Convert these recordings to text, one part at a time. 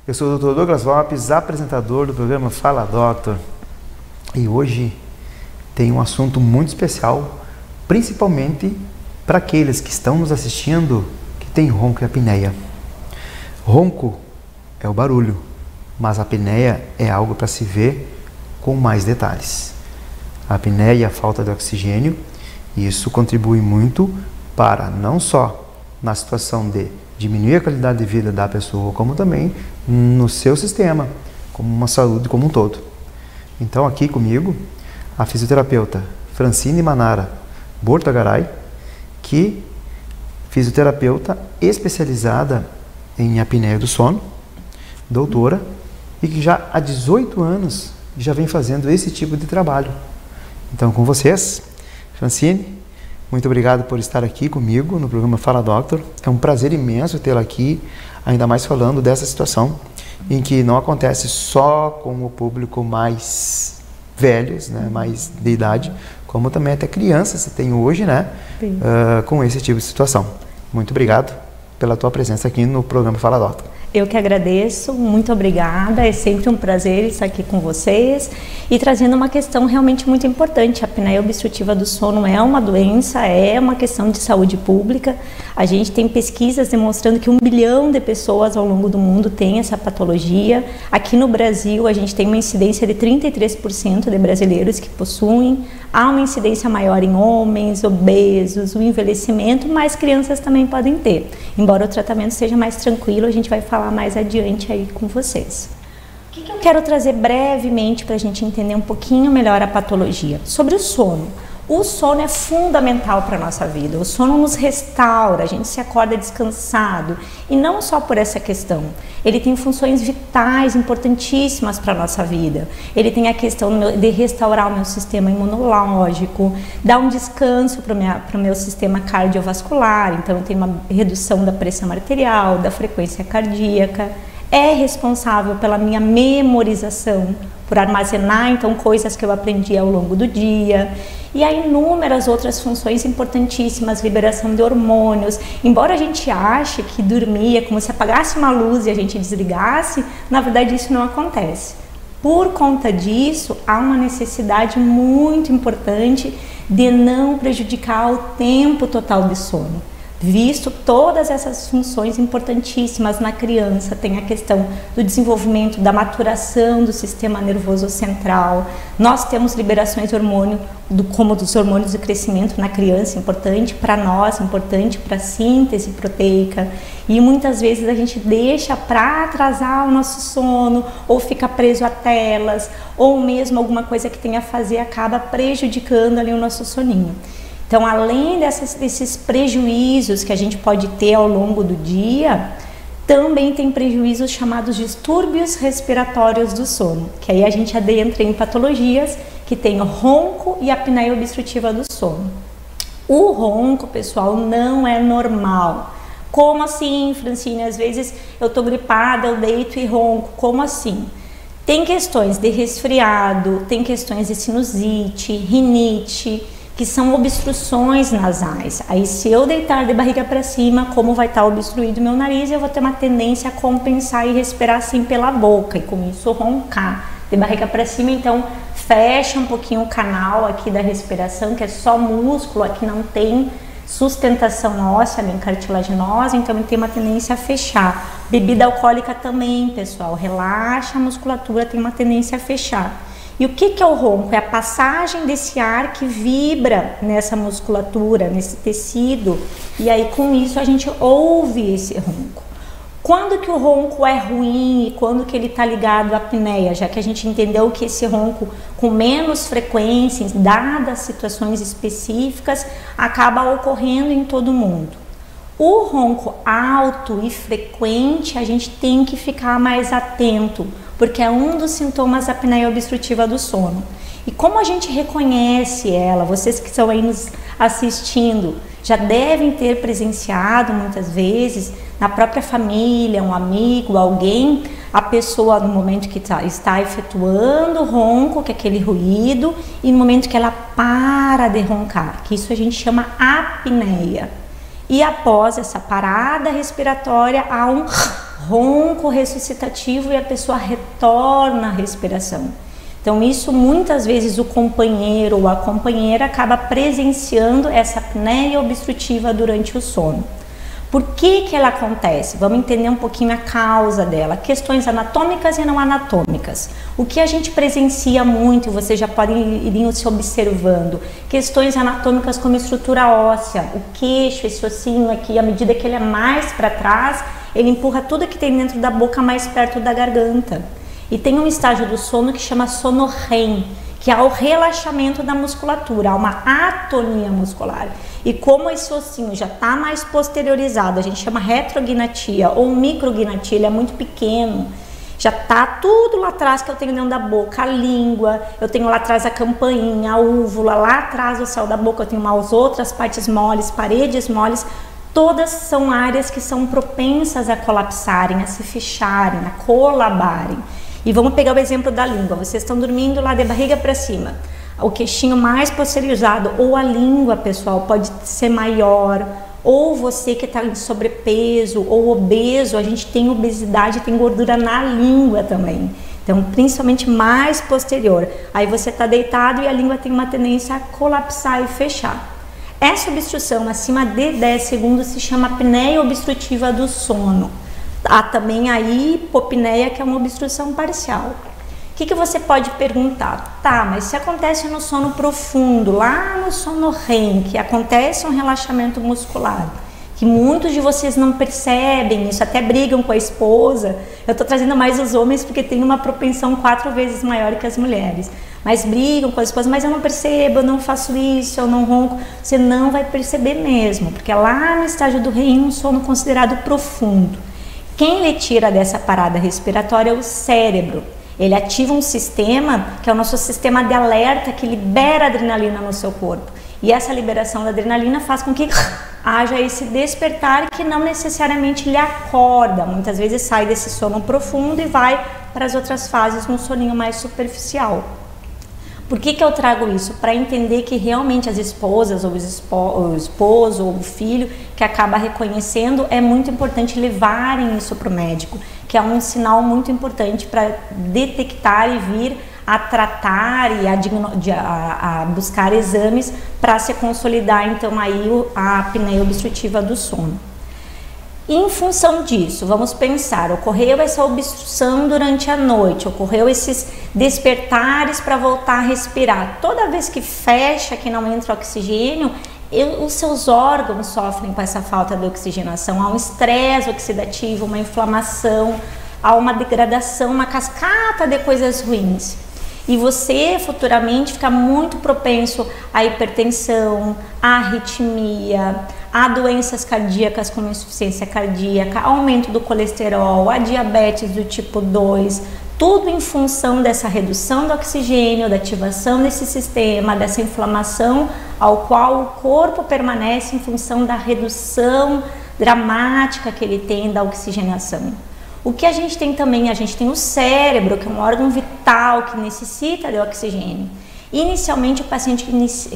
Eu sou o Dr. Douglas Lopes, apresentador do programa Fala Doctor. E hoje tem um assunto muito especial, principalmente para aqueles que estão nos assistindo que tem ronco e apneia. Ronco é o barulho, mas a apneia é algo para se ver com mais detalhes. A apneia e a falta de oxigênio, isso contribui muito para não só na situação de diminuir a qualidade de vida da pessoa, como também no seu sistema, como uma saúde como um todo. Então aqui comigo, a fisioterapeuta Francine Manara Bortagaray, que fisioterapeuta especializada em apneia do sono, doutora, e que já há 18 anos já vem fazendo esse tipo de trabalho. Então com vocês, Francine, muito obrigado por estar aqui comigo no programa Fala Doctor. É um prazer imenso tê-la aqui, ainda mais falando dessa situação em que não acontece só com o público mais velhos, né, mais de idade, como também até crianças se tem hoje, né, com esse tipo de situação. Muito obrigado pela tua presença aqui no programa Fala Doctor. Eu que agradeço, muito obrigada, é sempre um prazer estar aqui com vocês e trazendo uma questão realmente muito importante. A apneia obstrutiva do sono é uma doença, é uma questão de saúde pública. A gente tem pesquisas demonstrando que 1 bilhão de pessoas ao longo do mundo têm essa patologia. Aqui no Brasil a gente tem uma incidência de 33% de brasileiros que possuem. Há uma incidência maior em homens, obesos, o envelhecimento, mas crianças também podem ter. Embora o tratamento seja mais tranquilo, a gente vai falar mais adiante aí com vocês. O que eu quero trazer brevemente para a gente entender um pouquinho melhor a patologia? Sobre o sono. O sono é fundamental para a nossa vida, o sono nos restaura, a gente se acorda descansado e não só por essa questão, ele tem funções vitais importantíssimas para a nossa vida. Ele tem a questão de restaurar o meu sistema imunológico, dar um descanso para o meu sistema cardiovascular, então tem uma redução da pressão arterial, da frequência cardíaca, é responsável pela minha memorização, por armazenar então coisas que eu aprendi ao longo do dia, e há inúmeras outras funções importantíssimas, liberação de hormônios. Embora a gente ache que dormir é como se apagasse uma luz e a gente desligasse, na verdade isso não acontece. Por conta disso, há uma necessidade muito importante de não prejudicar o tempo total de sono. Visto todas essas funções importantíssimas na criança, tem a questão do desenvolvimento, da maturação do sistema nervoso central. Nós temos liberações de hormônio, como dos hormônios de crescimento na criança, importante para nós, importante para a síntese proteica. E muitas vezes a gente deixa para atrasar o nosso sono, ou fica preso a telas, ou mesmo alguma coisa que tenha a fazer acaba prejudicando ali o nosso soninho. Então, além desses prejuízos que a gente pode ter ao longo do dia, também tem prejuízos chamados distúrbios respiratórios do sono, que aí a gente adentra em patologias que tem o ronco e a apneia obstrutiva do sono. O ronco, pessoal, não é normal. Como assim, Francine? Às vezes eu tô gripada, eu deito e ronco. Como assim? Tem questões de resfriado, tem questões de sinusite, rinite, que são obstruções nasais. Aí se eu deitar de barriga para cima, como vai estar obstruído meu nariz, eu vou ter uma tendência a compensar e respirar assim pela boca, e com isso roncar de barriga para cima. Então fecha um pouquinho o canal aqui da respiração, que é só músculo, aqui não tem sustentação óssea nem cartilaginosa, então ele tem uma tendência a fechar. Bebida alcoólica também, pessoal, relaxa a musculatura, tem uma tendência a fechar. E o que é o ronco? É a passagem desse ar que vibra nessa musculatura, nesse tecido, e aí com isso a gente ouve esse ronco. Quando que o ronco é ruim e quando que ele está ligado à apneia, já que a gente entendeu que esse ronco com menos frequência, dadas situações específicas, acaba ocorrendo em todo mundo. O ronco alto e frequente, a gente tem que ficar mais atento, porque é um dos sintomas da apneia obstrutiva do sono. E como a gente reconhece ela, vocês que estão aí nos assistindo, já devem ter presenciado muitas vezes, na própria família, um amigo, alguém, a pessoa no momento que está efetuando o ronco, que é aquele ruído, e no momento que ela para de roncar, que isso a gente chama apneia. E após essa parada respiratória, há um ronco ressuscitativo e a pessoa retorna à respiração. Então isso muitas vezes o companheiro ou a companheira acaba presenciando essa apneia obstrutiva durante o sono. Por que ela acontece? Vamos entender um pouquinho a causa dela, questões anatômicas e não anatômicas. O que a gente presencia muito, vocês já podem ir se observando, questões anatômicas como estrutura óssea, o queixo, esse ossinho aqui, à medida que ele é mais para trás, ele empurra tudo que tem dentro da boca mais perto da garganta. E tem um estágio do sono que chama sono REM, que é o relaxamento da musculatura, há uma atonia muscular. E como esse ossinho já está mais posteriorizado, a gente chama retrognatia ou micrognatia, ele é muito pequeno, já está tudo lá atrás que eu tenho dentro da boca, a língua, eu tenho lá atrás a campainha, a úvula, lá atrás do céu da boca eu tenho umas outras partes moles, paredes moles, todas são áreas que são propensas a colapsarem, a se fecharem, a colabarem. E vamos pegar o exemplo da língua, vocês estão dormindo lá de barriga para cima, o queixinho mais posteriorizado, ou a língua, pessoal, pode ser maior, ou você que está em sobrepeso ou obeso, a gente tem obesidade, tem gordura na língua também, então principalmente mais posterior, aí você está deitado e a língua tem uma tendência a colapsar e fechar. Essa obstrução acima de 10 segundos se chama apneia obstrutiva do sono. Há também a hipopneia, que é uma obstrução parcial. O que você pode perguntar? Tá, mas se acontece no sono profundo, lá no sono REM, que acontece um relaxamento muscular, que muitos de vocês não percebem isso, até brigam com a esposa. Eu estou trazendo mais os homens porque tem uma propensão 4 vezes maior que as mulheres. Mas brigam com a esposa, mas eu não percebo, eu não faço isso, eu não ronco. Você não vai perceber mesmo, porque é lá no estágio do REM, um sono considerado profundo. Quem lhe tira dessa parada respiratória é o cérebro. Ele ativa um sistema que é o nosso sistema de alerta que libera adrenalina no seu corpo. E essa liberação da adrenalina faz com que haja esse despertar que não necessariamente lhe acorda. Muitas vezes sai desse sono profundo e vai para as outras fases num soninho mais superficial. Por que eu trago isso? Para entender que realmente as esposas, ou o esposo, ou o filho que acaba reconhecendo, é muito importante levarem isso para o médico, que é um sinal muito importante para detectar e vir a tratar e a buscar exames para se consolidar então aí a apneia obstrutiva do sono. Em função disso, vamos pensar, ocorreu essa obstrução durante a noite, ocorreu esses despertares para voltar a respirar. Toda vez que fecha, que não entra oxigênio, os seus órgãos sofrem com essa falta de oxigenação. Há um estresse oxidativo, uma inflamação, há uma degradação, uma cascata de coisas ruins. E você futuramente fica muito propenso à hipertensão, à arritmia, a doenças cardíacas como insuficiência cardíaca, aumento do colesterol, a diabetes do tipo 2, tudo em função dessa redução do oxigênio, da ativação desse sistema, dessa inflamação ao qual o corpo permanece em função da redução dramática que ele tem da oxigenação. O que a gente tem também, a gente tem o cérebro, que é um órgão vital que necessita de oxigênio. Inicialmente o paciente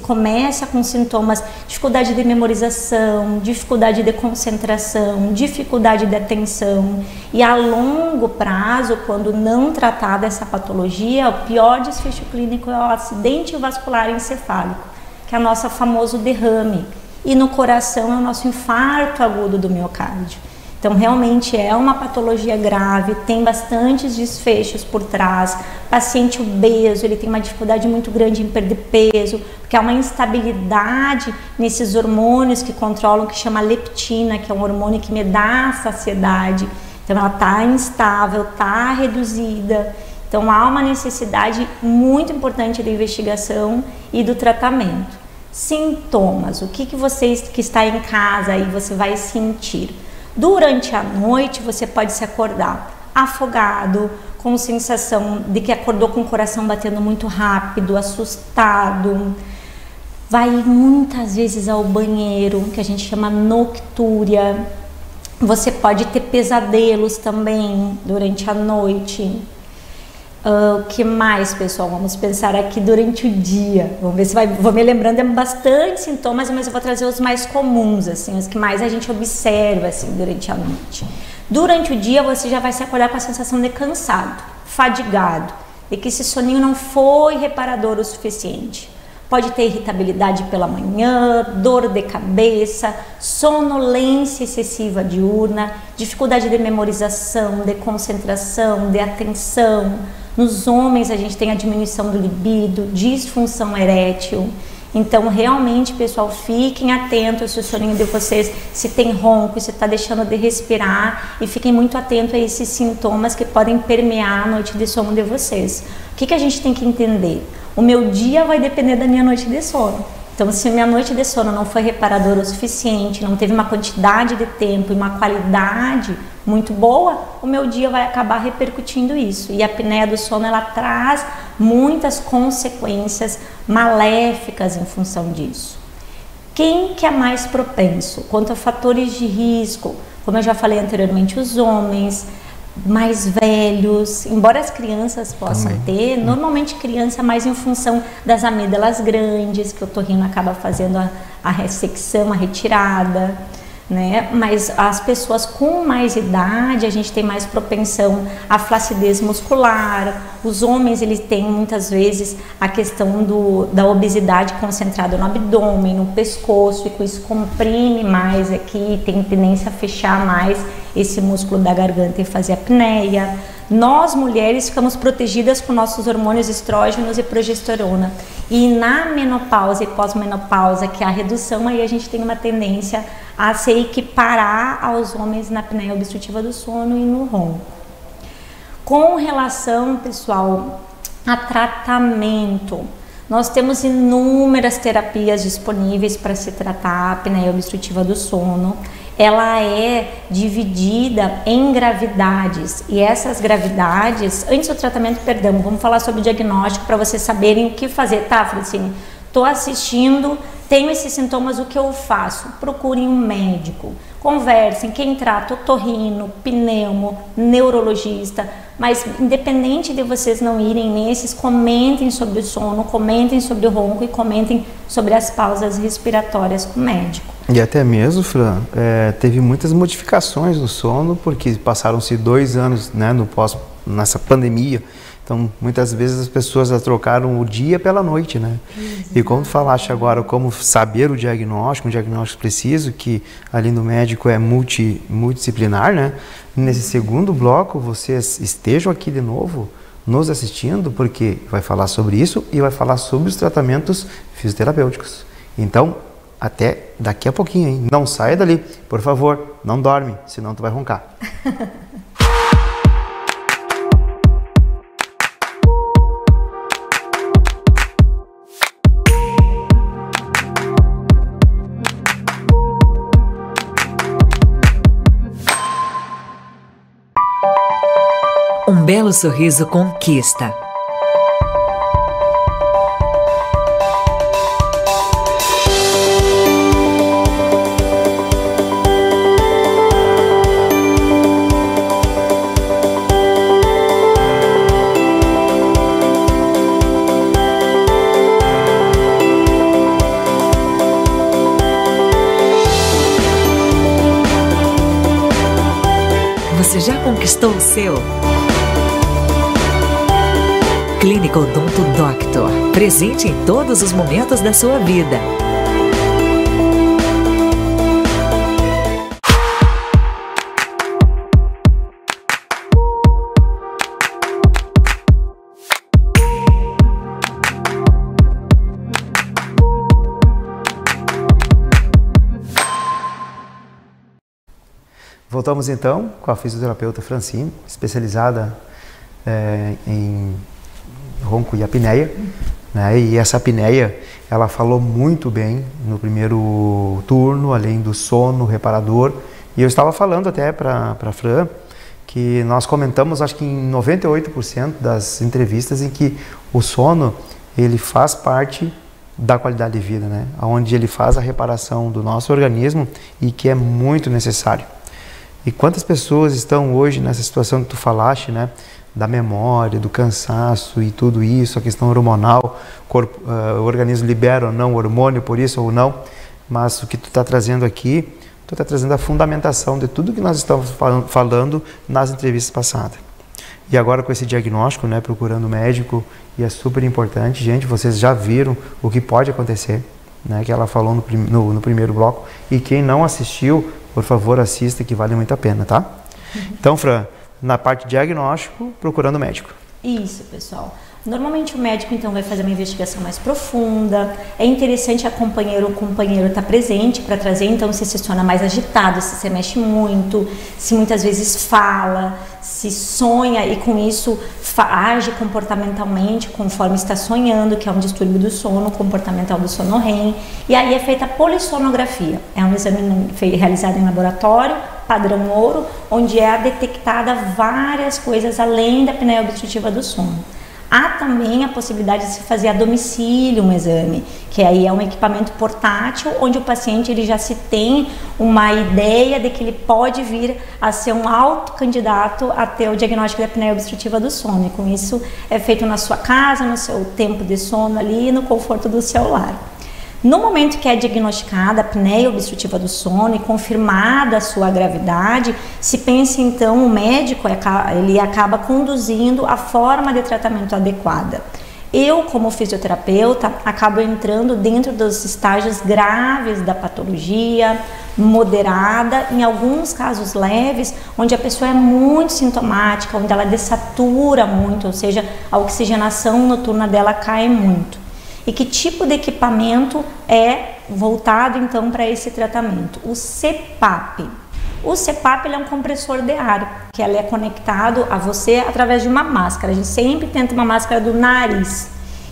começa com sintomas, dificuldade de memorização, dificuldade de concentração, dificuldade de atenção, e a longo prazo, quando não tratada essa patologia, o pior desfecho clínico é o acidente vascular encefálico, que é o nosso famoso derrame, e no coração é o nosso infarto agudo do miocárdio. Então realmente é uma patologia grave, tem bastantes desfechos por trás. Paciente obeso, ele tem uma dificuldade muito grande em perder peso, porque há uma instabilidade nesses hormônios que controlam, que chama leptina, que é um hormônio que me dá saciedade. Então ela está instável, está reduzida. Então há uma necessidade muito importante da investigação e do tratamento. Sintomas, o que você que está em casa aí você vai sentir? Durante a noite você pode se acordar afogado, com sensação de que acordou com o coração batendo muito rápido, assustado. Vai muitas vezes ao banheiro, que a gente chama noctúria. Você pode ter pesadelos também durante a noite. O que mais, pessoal? Vamos pensar aqui durante o dia. Vamos ver se vou me lembrando, é bastante sintomas, mas eu vou trazer os mais comuns, assim, os que mais a gente observa assim, durante a noite. Durante o dia você já vai se acordar com a sensação de cansado, fadigado, e que esse soninho não foi reparador o suficiente. Pode ter irritabilidade pela manhã, dor de cabeça, sonolência excessiva diurna, dificuldade de memorização, de concentração, de atenção. Nos homens a gente tem a diminuição do libido, disfunção erétil. Então realmente, pessoal, fiquem atentos se o soninho de vocês, se tem ronco, se está deixando de respirar, e fiquem muito atentos a esses sintomas que podem permear a noite de sono de vocês. O que a gente tem que entender? O meu dia vai depender da minha noite de sono. Então, se minha noite de sono não foi reparadora o suficiente, não teve uma quantidade de tempo e uma qualidade muito boa, o meu dia vai acabar repercutindo isso. E a apneia do sono, ela traz muitas consequências maléficas em função disso. Quem que é mais propenso? Quanto a fatores de risco, como eu já falei anteriormente, os homens mais velhos, embora as crianças possam ter, normalmente criança mais em função das amígdalas grandes, que o otorrino acaba fazendo a ressecção, a retirada, né? Mas as pessoas com mais idade, a gente tem mais propensão à flacidez muscular. Os homens, eles têm muitas vezes a questão da obesidade concentrada no abdômen, no pescoço, e com isso comprime mais aqui, tem tendência a fechar mais esse músculo da garganta e fazer apneia. Nós mulheres ficamos protegidas com nossos hormônios estrógenos e progesterona, e na menopausa e pós-menopausa, que é a redução, aí a gente tem uma tendência a se equiparar aos homens na apneia obstrutiva do sono e no ronco. Com relação, pessoal, a tratamento, nós temos inúmeras terapias disponíveis para se tratar a apneia obstrutiva do sono. Ela é dividida em gravidades, e essas gravidades, antes do tratamento, perdão, vamos falar sobre o diagnóstico para vocês saberem o que fazer, tá, Francine? Estou assistindo, tenho esses sintomas, o que eu faço? Procurem um médico, conversem, quem trata, otorrino, pneumo, neurologista, mas independente de vocês não irem nesses, comentem sobre o sono, comentem sobre o ronco e comentem sobre as pausas respiratórias com o médico. E até mesmo, Fran, teve muitas modificações no sono, porque passaram-se 2 anos, né, nessa pandemia. Então, muitas vezes as pessoas trocaram o dia pela noite, né? Exato. E como tu falaste agora, como saber o diagnóstico, um diagnóstico preciso, que além do médico é multidisciplinar, né? Nesse segundo bloco, vocês estejam aqui de novo, nos assistindo, porque vai falar sobre isso e vai falar sobre os tratamentos fisioterapêuticos. Então, até daqui a pouquinho, hein? Não saia dali, por favor, não dorme, senão tu vai roncar. Um belo sorriso conquista. Você já conquistou o seu? Clínica Odonto Doctor, presente em todos os momentos da sua vida. Voltamos então com a fisioterapeuta Francine, especializada em ronco e apneia, né? E essa apneia, ela falou muito bem no primeiro turno, além do sono reparador. E eu estava falando até para a Fran, que nós comentamos, acho que em 98% das entrevistas, em que o sono, ele faz parte da qualidade de vida, né? Onde ele faz a reparação do nosso organismo e que é muito necessário. E quantas pessoas estão hoje nessa situação que tu falaste, né? Da memória, do cansaço e tudo isso, a questão hormonal, o organismo libera ou não hormônio por isso ou não, mas o que tu está trazendo aqui, Então está trazendo a fundamentação de tudo que nós estamos falando nas entrevistas passadas. E agora com esse diagnóstico, né, procurando o médico, e é super importante, gente, vocês já viram o que pode acontecer, né, que ela falou no primeiro bloco, e quem não assistiu, por favor, assista, que vale muito a pena, tá? Então, Fran, na parte de diagnóstico, procurando o médico. Isso, pessoal. Normalmente o médico então vai fazer uma investigação mais profunda. É interessante o companheiro estar presente para trazer, então, se se torna mais agitado, se você mexe muito, se muitas vezes fala, se sonha e com isso age comportamentalmente conforme está sonhando, que é um distúrbio do sono, comportamental do sono REM. E aí é feita a polissonografia. É um exame realizado em laboratório, padrão ouro, onde é detectada várias coisas além da apneia obstrutiva do sono. Há também a possibilidade de se fazer a domicílio um exame, que aí é um equipamento portátil, onde o paciente ele já se tem uma ideia de que ele pode vir a ser um autocandidato a ter o diagnóstico da apneia obstrutiva do sono. E com isso é feito na sua casa, no seu tempo de sono ali, no conforto do seu lar. No momento que é diagnosticada a apneia obstrutiva do sono e confirmada a sua gravidade, se pensa então o médico ele acaba conduzindo a forma de tratamento adequada. Eu, como fisioterapeuta, acabo entrando dentro dos estágios graves da patologia, moderada, em alguns casos leves, onde a pessoa é muito sintomática, onde ela dessatura muito, ou seja, a oxigenação noturna dela cai muito. E que tipo de equipamento é voltado então para esse tratamento? O CPAP. O CPAP ele é um compressor de ar, que ele é conectado a você através de uma máscara. A gente sempre tenta uma máscara do nariz.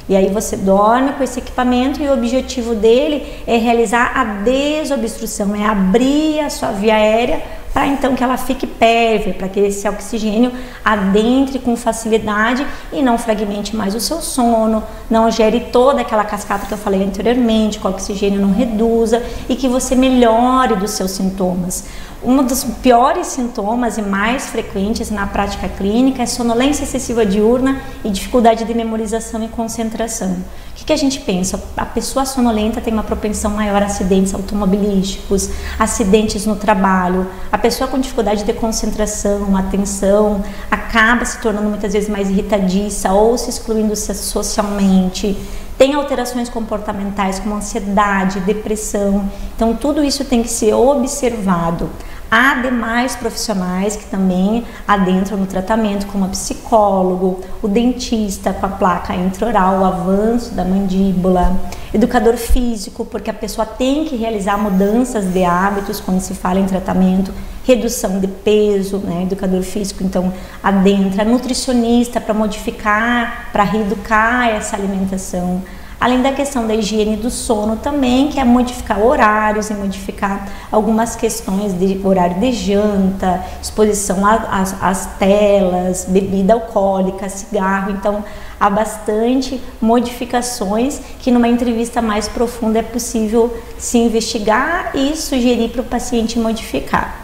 E aí você dorme com esse equipamento e o objetivo dele é realizar a desobstrução, é abrir a sua via aérea para então que ela fique pérvia, para que esse oxigênio adentre com facilidade e não fragmente mais o seu sono, não gere toda aquela cascata que eu falei anteriormente, que o oxigênio não reduza e que você melhore dos seus sintomas. Um dos piores sintomas e mais frequentes na prática clínica é sonolência excessiva diurna e dificuldade de memorização e concentração. O que a gente pensa? A pessoa sonolenta tem uma propensão maior a acidentes automobilísticos, acidentes no trabalho. A pessoa com dificuldade de concentração, atenção, acaba se tornando muitas vezes mais irritadiça ou se excluindo socialmente. Tem alterações comportamentais como ansiedade, depressão. Então tudo isso tem que ser observado. Há demais profissionais que também adentram no tratamento, como a psicólogo, o dentista com a placa intraoral, o avanço da mandíbula, educador físico, porque a pessoa tem que realizar mudanças de hábitos quando se fala em tratamento, redução de peso, né? Educador físico então adentra, nutricionista para modificar, para reeducar essa alimentação. Além da questão da higiene do sono também, que é modificar horários e modificar algumas questões de horário de janta, exposição às telas, bebida alcoólica, cigarro. Então, há bastante modificações que numa entrevista mais profunda é possível se investigar e sugerir para o paciente modificar.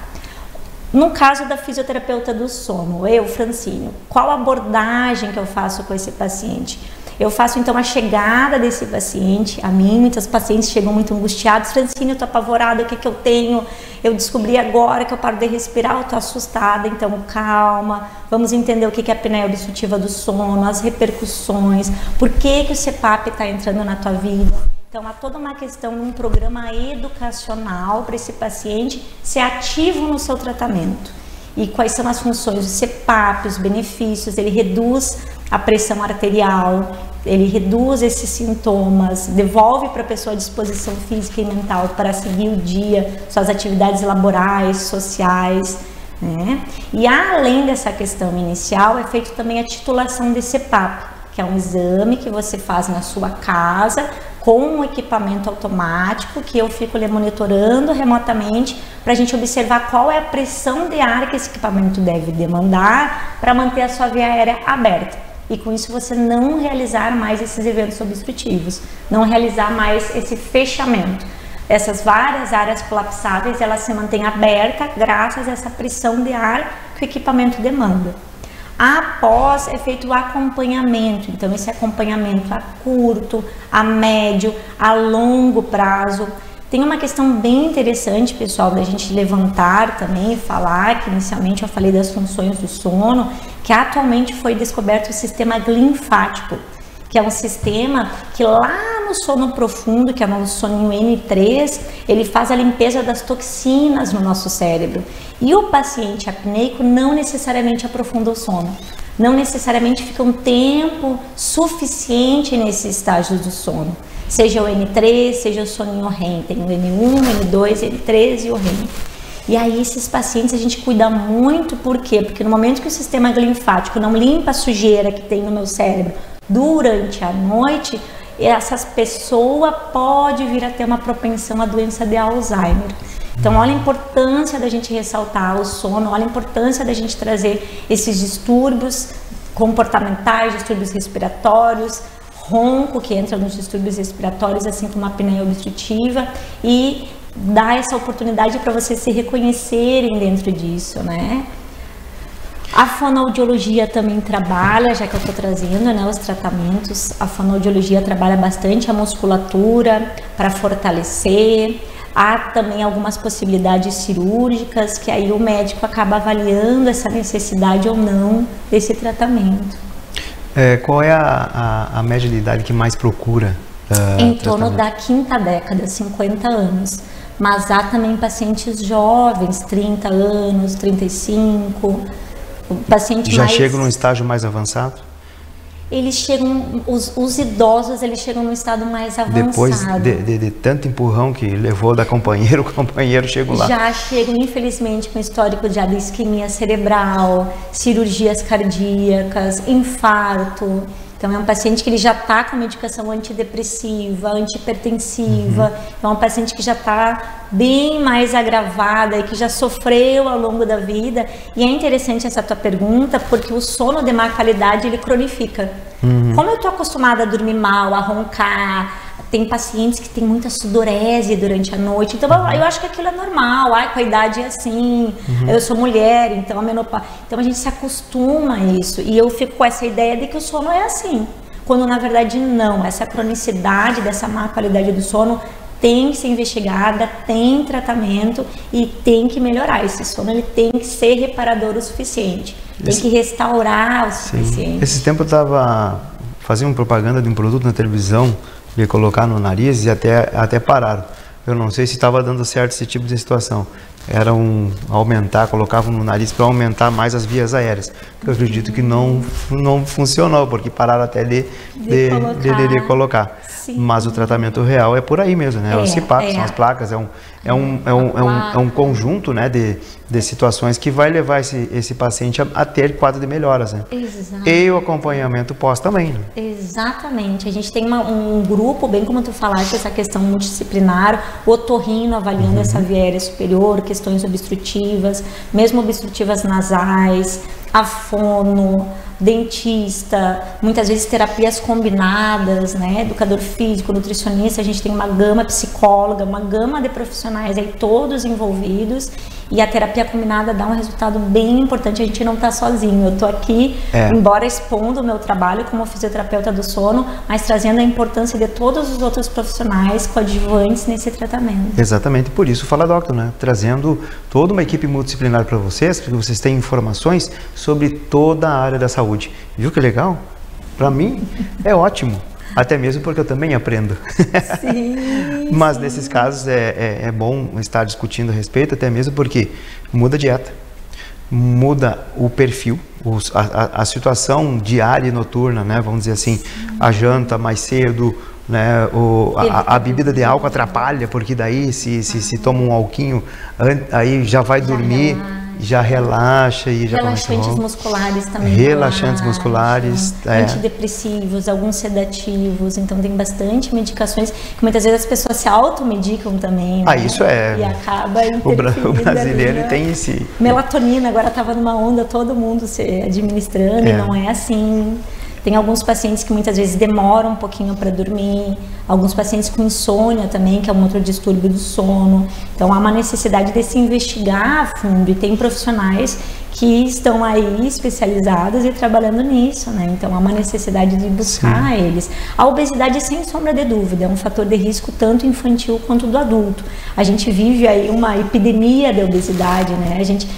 No caso da fisioterapeuta do sono, eu, Francine, qual abordagem que eu faço com esse paciente? Eu faço então a chegada desse paciente a mim. Muitos pacientes chegam muito angustiados. Francine, eu tô apavorada, o que que eu tenho? Eu descobri agora que eu paro de respirar, eu tô assustada. Então calma, vamos entender o que é a apneia obstrutiva do sono, as repercussões, por que que o CPAP está entrando na tua vida. Então há toda uma questão, um programa educacional para esse paciente ser ativo no seu tratamento. E quais são as funções do CPAP, os benefícios. Ele reduz a pressão arterial, ele reduz esses sintomas, devolve para a pessoa a disposição física e mental para seguir o dia, suas atividades laborais, sociais, né? E além dessa questão inicial, é feito também a titulação de CPAP, que é um exame que você faz na sua casa com um equipamento automático que eu fico lhe monitorando remotamente para a gente observar qual é a pressão de ar que esse equipamento deve demandar para manter a sua via aérea aberta. E com isso você não realizar mais esses eventos obstrutivos, não realizar mais esse fechamento. Essas várias áreas colapsáveis, elas se mantêm abertas graças a essa pressão de ar que o equipamento demanda. Após é feito o acompanhamento, então esse acompanhamento a curto, a médio, a longo prazo. Tem uma questão bem interessante, pessoal, da gente levantar também e falar, que inicialmente eu falei das funções do sono, que atualmente foi descoberto o sistema linfático, que é um sistema que lá no sono profundo, que é no soninho N3, ele faz a limpeza das toxinas no nosso cérebro. E o paciente apneico não necessariamente aprofunda o sono, não necessariamente fica um tempo suficiente nesses estágios do sono. Seja o N3, seja o soninho REM, tem o N1, N2, N3 e o REM. E aí esses pacientes a gente cuida muito, por quê? Porque no momento que o sistema linfático não limpa a sujeira que tem no meu cérebro durante a noite, essa pessoa pode vir a ter uma propensão à doença de Alzheimer. Então olha a importância da gente ressaltar o sono, olha a importância da gente trazer esses distúrbios comportamentais, distúrbios respiratórios, ronco, que entra nos distúrbios respiratórios, assim como a apneia obstrutiva, e dar essa oportunidade para vocês se reconhecerem dentro disso, né? A fonoaudiologia também trabalha, já que eu estou trazendo, né, os tratamentos. A fonoaudiologia trabalha bastante a musculatura para fortalecer. Há também algumas possibilidades cirúrgicas, que aí o médico acaba avaliando essa necessidade ou não desse tratamento. Qual é a média de idade que mais procura? Em torno da quinta década, 50 anos. Mas há também pacientes jovens, 30 anos, 35. Paciente já chegam num estágio mais avançado? Eles chegam, os idosos, eles chegam num estado mais avançado. Depois de tanto empurrão que levou da companheira, o companheiro chegou lá. Já chegam, infelizmente, com histórico de isquemia cerebral, cirurgias cardíacas, infarto. Então é um paciente que ele já está com medicação antidepressiva, antihipertensiva, é um paciente que já está bem mais agravada e que já sofreu ao longo da vida. E é interessante essa tua pergunta, porque o sono de má qualidade, ele cronifica. Como eu estou acostumada a dormir mal, a roncar, tem pacientes que têm muita sudorese durante a noite, então eu acho que aquilo é normal, com a idade é assim, eu sou mulher, então a menopausa, então a gente se acostuma a isso, e eu fico com essa ideia de que o sono é assim, quando na verdade não, essa cronicidade dessa má qualidade do sono tem que ser investigada, tem tratamento e tem que melhorar. Esse sono, ele tem que ser reparador o suficiente, tem que restaurar o suficiente. Esse tempo eu estava fazendo propaganda de um produto na televisão, de colocar no nariz, e até pararam. Eu não sei se estava dando certo esse tipo de situação. Era aumentar, colocavam no nariz para aumentar mais as vias aéreas. Eu acredito que não funcionou, porque pararam até de colocar. Sim. Mas o tratamento real é por aí mesmo, né? Os CPAP, são as placas, é um conjunto, né, de situações que vai levar esse paciente a ter quadro de melhoras, né? Exato. E o acompanhamento pós também, né? Exatamente. A gente tem um grupo, bem como tu falaste, essa questão multidisciplinar, o otorrino avaliando essa via aérea superior, questões obstrutivas, mesmo obstrutivas nasais, a fono, dentista, muitas vezes terapias combinadas, né? Educador físico, nutricionista, a gente tem uma gama psicóloga, uma gama de profissionais aí todos envolvidos, e a terapia combinada dá um resultado bem importante, a gente não está sozinho. Eu estou aqui, embora expondo o meu trabalho como fisioterapeuta do sono, mas trazendo a importância de todos os outros profissionais coadjuvantes nesse tratamento. Exatamente, por isso Fala Doctor, né? Trazendo toda uma equipe multidisciplinar para vocês tenham informações sobre toda a área da saúde. Viu que legal? Para mim é ótimo. Até mesmo porque eu também aprendo. Sim, mas nesses casos é bom estar discutindo a respeito, até mesmo porque muda a dieta, muda o perfil, a situação diária e noturna, né? Vamos dizer assim, a janta mais cedo, né? A bebida de álcool atrapalha, porque daí se toma um alquinho, aí já vai dormir. Já relaxa e já relaxantes musculares também. Relaxantes musculares. Antidepressivos, alguns sedativos. Então tem bastante medicações que muitas vezes as pessoas se automedicam também. Né? Isso é. E acaba o brasileiro ali, tem esse. Melatonina, agora estava numa onda, todo mundo se administrando, e não é assim. Tem alguns pacientes que muitas vezes demoram um pouquinho para dormir, alguns pacientes com insônia também, que é um outro distúrbio do sono. Então há uma necessidade de se investigar a fundo, e tem profissionais que estão aí especializados e trabalhando nisso, né? Então há uma necessidade de buscar eles. A obesidade, sem sombra de dúvida, é um fator de risco tanto infantil quanto do adulto. A gente vive aí uma epidemia de obesidade, né? A gente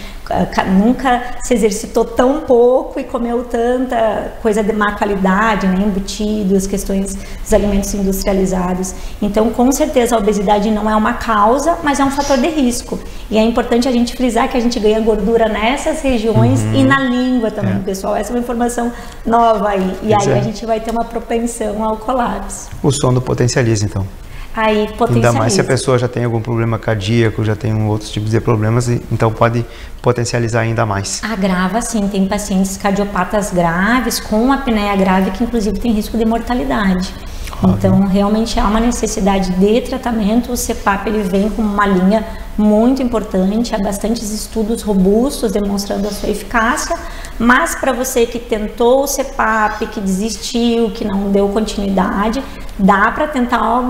nunca se exercitou tão pouco e comeu tanta coisa de má qualidade, né? Embutidos, questões dos alimentos industrializados. Então, com certeza, a obesidade não é uma causa, mas é um fator de risco. E é importante a gente frisar que a gente ganha gordura nessas regiões e na língua também, pessoal. Essa é uma informação nova aí. E aí a gente vai ter uma propensão ao colapso. O sono potencializa, então. Aí potencializa. Ainda mais se a pessoa já tem algum problema cardíaco, já tem outros tipos de problemas, então pode potencializar ainda mais. Agrava, sim. Tem pacientes cardiopatas graves com apneia grave que inclusive tem risco de mortalidade. Então, realmente há uma necessidade de tratamento. O CPAP ele vem com uma linha muito importante, há bastantes estudos robustos demonstrando a sua eficácia, mas para você que tentou o CPAP, que desistiu, que não deu continuidade, dá para tentar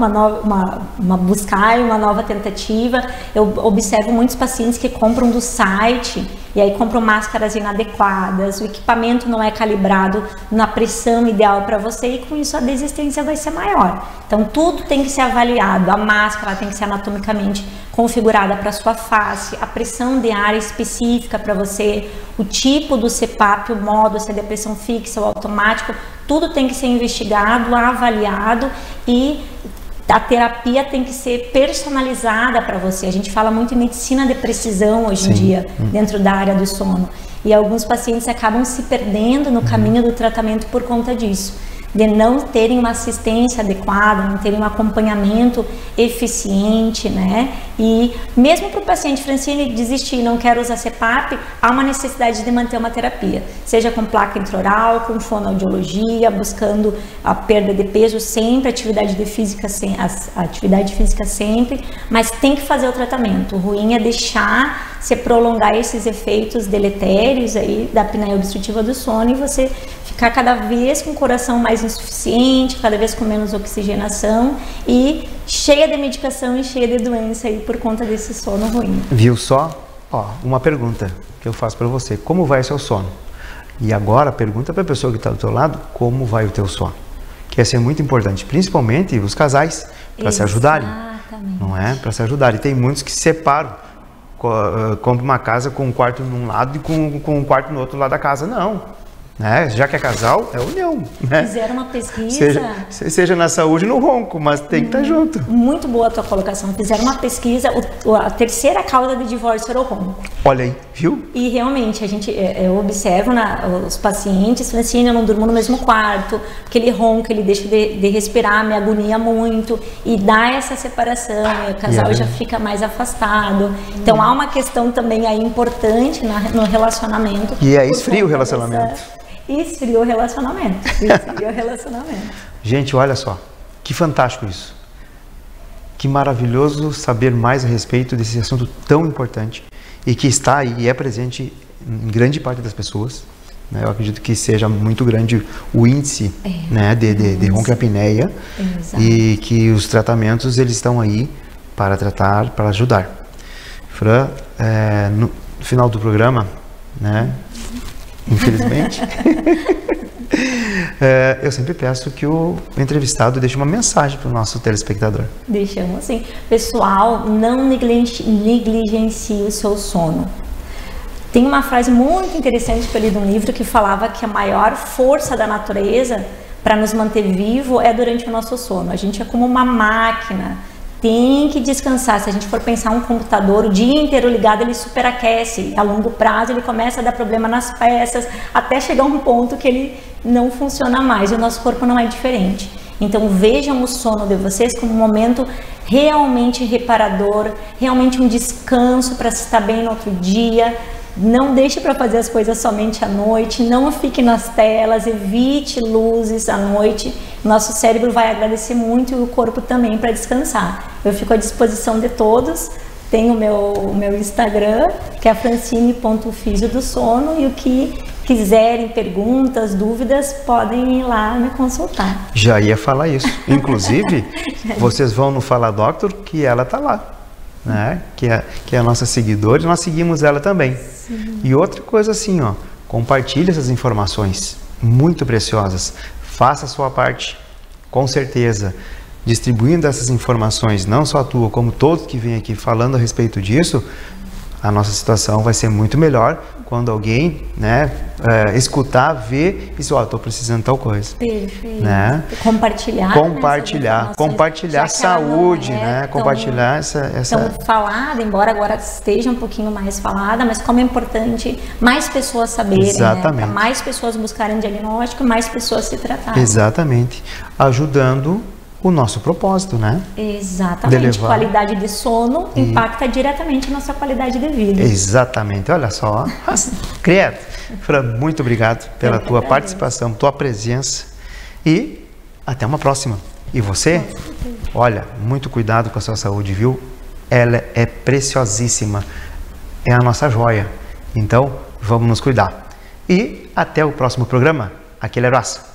buscar uma nova tentativa. Eu observo muitos pacientes que compram do site e aí compram máscaras inadequadas, o equipamento não é calibrado na pressão ideal para você e com isso a desistência vai ser maior. Então tudo tem que ser avaliado, a máscara tem que ser anatomicamente configurada para sua face, a pressão de ar específica para você, o tipo do CPAP, o modo, se é de pressão fixa ou automático, tudo tem que ser investigado, avaliado e a terapia tem que ser personalizada para você. A gente fala muito em medicina de precisão hoje em dia, dentro da área do sono. E alguns pacientes acabam se perdendo no caminho do tratamento por conta disso, de não terem uma assistência adequada, não terem um acompanhamento eficiente, né? E mesmo para o paciente, Francine, desistir, não quero usar CPAP, há uma necessidade de manter uma terapia, seja com placa intraoral, com fonoaudiologia, buscando a perda de peso sempre, atividade física sempre, mas tem que fazer o tratamento. O ruim é deixar se prolongar esses efeitos deletérios aí da apneia obstrutiva do sono e você ficar cada vez com o coração mais insuficiente, cada vez com menos oxigenação e cheia de medicação e cheia de doença aí por conta desse sono ruim. Viu só? Ó, uma pergunta que eu faço para você. Como vai o seu sono? E agora pergunta para a pessoa que está do teu lado, como vai o teu sono? Que ia ser muito importante, principalmente os casais, para se ajudarem. Não é? Para se ajudarem. Tem muitos que se separam. Compra uma casa com um quarto num lado e com um quarto no outro lado da casa. Não. Né? Já que é casal, é união. Né? Fizeram uma pesquisa... Seja na saúde ou no ronco, mas tem que estar junto. Muito boa a tua colocação. Fizeram uma pesquisa, a terceira causa de divórcio era o ronco. Olha aí, viu? E realmente, eu observo os pacientes, Francine, eu não durmo no mesmo quarto, aquele ronco, ele deixa de respirar, me agonia muito, e dá essa separação, e o casal já fica mais afastado. Então, há uma questão também aí importante no relacionamento. E aí esfria o relacionamento. Esfriou o relacionamento. Gente, olha só, que fantástico isso. Que maravilhoso saber mais a respeito desse assunto tão importante e que está aí e é presente em grande parte das pessoas. Né? Eu acredito que seja muito grande o índice né, de ronquiapneia e que os tratamentos eles estão aí para tratar, para ajudar. Fran, no final do programa, né? Infelizmente, eu sempre peço que o entrevistado deixe uma mensagem para o nosso telespectador. Deixamos sim. Pessoal, não negligencie o seu sono. Tem uma frase muito interessante que eu li de um livro que falava que a maior força da natureza para nos manter vivo é durante o nosso sono. A gente é como uma máquina. Tem que descansar. Se a gente for pensar um computador o dia inteiro ligado, ele superaquece. A longo prazo ele começa a dar problema nas peças, até chegar a um ponto que ele não funciona mais. E o nosso corpo não é diferente. Então vejam o sono de vocês como um momento realmente reparador, realmente um descanso para se estar bem no outro dia. Não deixe para fazer as coisas somente à noite, não fique nas telas, evite luzes à noite. Nosso cérebro vai agradecer muito e o corpo também para descansar. Eu fico à disposição de todos. Tem o meu Instagram, que é francine.fisio do sono, e o que quiserem perguntas, dúvidas, podem ir lá me consultar. Já ia falar isso. Inclusive, vocês vão no Fala Doctor, que ela está lá, né? Que é a nossa seguidora, e nós seguimos ela também. Sim. E outra coisa assim, ó, compartilhe essas informações muito preciosas. Faça a sua parte, com certeza. Distribuindo essas informações, não só a tua, como todos que vêm aqui falando a respeito disso, a nossa situação vai ser muito melhor quando alguém, né, escutar, ver e dizer, ó, estou precisando de tal coisa. Perfeito. Né? Compartilhar saúde, né? Compartilhar essa... Então, falada, embora agora esteja um pouquinho mais falada, mas como é importante mais pessoas saberem, exatamente, né? Mais pessoas buscarem diagnóstico, mais pessoas se tratarem. Exatamente. Ajudando o nosso propósito, né? Exatamente. Qualidade de sono impacta diretamente a nossa qualidade de vida. Exatamente. Olha só. Credo. Fran, muito obrigado pela tua participação, tua presença e até uma próxima. E você? Olha, muito cuidado com a sua saúde, viu? Ela é preciosíssima. É a nossa joia. Então, vamos nos cuidar. E até o próximo programa. Aquele abraço.